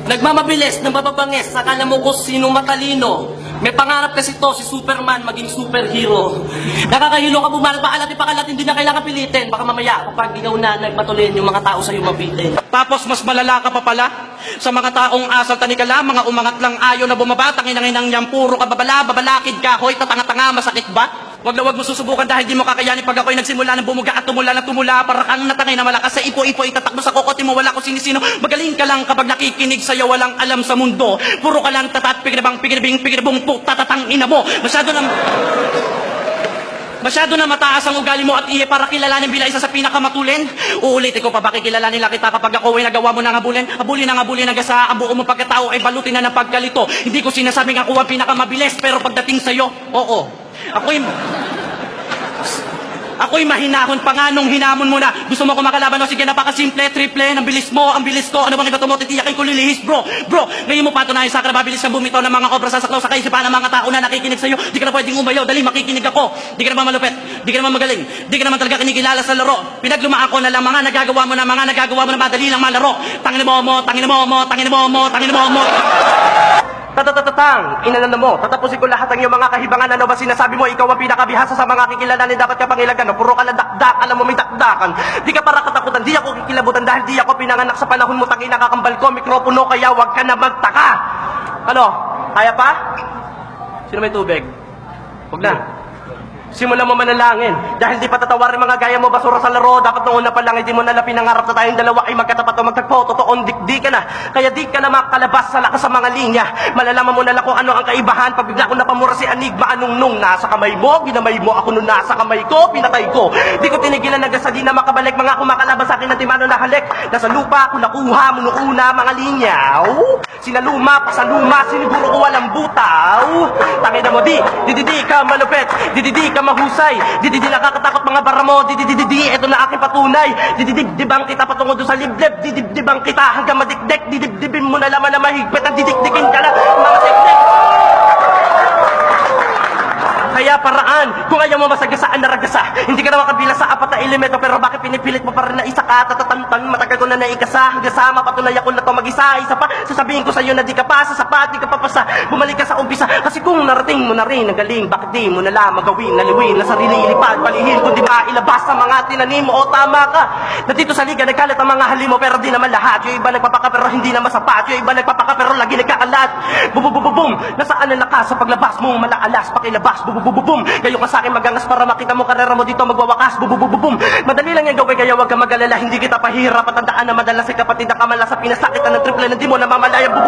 Nagmamabilis ng mababangis, akala mo kung sino matalino. May pangarap kasi to, si Superman, maging superhero. Nakakahilo ka bumalat, pakalat, hindi na kailangan pilitin. Baka mamaya, kapag ikaw na nagmatulin, yung mga tao sa'yo mapitin. Tapos mas malala ka pa pala sa mga taong asal tanikala, mga umangat lang ayaw na bumaba, tanginanginang niyang puro kababala, babalakid kahoy, tatanga-tanga, masakit ba? Wag na wag mo susubukan dahil di mo kakayanin pag ako'y nagsimula ng bumuga at tumula ng tumula para kang natangay na malakas sa ipo-ipo itatakbo sa kokote mo wala ko sinisino. Magaling ka lang kapag nakikinig sa'yo walang alam sa mundo. Puro ka lang tatat, pigirabong, tatatang ina mo. Masyado na mataas ang ugali mo at iye para kilalanin bilang isa sa pinakamatulin. Uulitin ko pa, bakit kilalanin lang kita kapag ako ay nagawa mo ng habulin? Habulin nagasa, ang buo mo pagkatao ay balutin na ng pagkalito. Hindi ko sinasabing ako ang pinakamabilis, pero pagdating sa'yo, oo. Ako'y mahinahon pa nga nung hinamon mo na. Gusto mo ko makalaban o sige napakasimple, triple. Ang bilis mo, ang bilis ko. Ano bang iba mo, titiyakin ko lilihis bro. Bro, ngayon mo patunayan sa akin na mabilis kang bumitaw ng mga obra sasaklaw sa kaisipan ng mga tao na nakikinig sa'yo. Di ka na pwedeng umayaw, dali makikinig ako. Di ka naman malupet, di ka naman magaling. Di ka naman talaga kinikilala sa laro. Pinaglumaan ko na lang mga nagagawa mo na madali lang malaro. Tangin mo. Tatatatang, inalan mo, tatapusin ko lahat ang iyong mga kahibangan. Ano ba sinasabi mo? Ikaw ang pinakabihasa sa mga kikilalanin. Dapat ka pangilagan, no? Puro ka lang dakdak, alam mo may dakdakan. Di ka para katakutan, di ako kikilabutan dahil di ako pinanganak sa panahon mo. Tangin nakakambal ko, mikropono, kaya wag ka na magtaka. Ano? Kaya pa? Sino may tubig? Huwag na. Simulan mo manalangin. Dahil di pa tatawarin mga gaya mo basura sa laro. Dapat noong una pa lang, hindi mo na pinangarap na tayong dalawa ay magkatapat o magtagpo. Totoong di ka na. Kaya di ka na makalabas sa lakas sa mga linya. Malalaman mo na lang kung ano ang kaibahan. Pag bigla ko napamura si Enigma, anong nung nasa kamay mo, ginamay mo ako nung nasa kamay ko, pinatay ko. Di ko tinigilan hanggang di na makabalik. Mga kumakalaban sa akin na timano na halik. Nasa lupa ko nakuha mo noong una mga linyaw. Sinaluma pa sa luma, siniguro ko walang butaw. Tangin na mo di ka malupet, di ka mahusay, di nakakatakot mga bara mo, di eto na aking patunay, di bang kita patungo doon sa liblib, di bang kita hanggang madikdik, dibin mo na laman na mahigpit at didikdikin ka na mga teknik. Kaya paraan, kung ayaw mo masagasaan na ragasa, hindi ka na makabila sa apat na elemento, pero bakit pinipilit mo pa rin na isa ka, tatatantang, matagal ko na naikasa, hanggang sa mapatunayan ko na to mag-isa, isa pa, sasabihin ko sa'yo na di ka pa, sa sapat, di ka papasa, bumalik ka sa umpisa, kasi kung narating mo na rin ang galing, bakit di mo na lamang gawin, naliwin, na sarili, ilipad, palihin, kundi mailabas sa mga tinanim mo, o tama ka, na dito sa liga, nagkalat ang mga halimo, pero di naman lahat, yung iba nagpapaka, pero hindi naman sapat, yung iba nagpapaka, pero lagi nagkakalat, bum, nasaan ang lakas sa paglabas mo, malaalas, pakilabas, bum, kayo ka sa akin magangas para makita mo karera mo dito magwawakas, bum. Madali lang yung gawin kaya wag ka mag-alala, hindi kita pahirap at tandaan na madalas ay kapatid na kamala sa pinasakitan ng triple na di mo namamalaya, bum.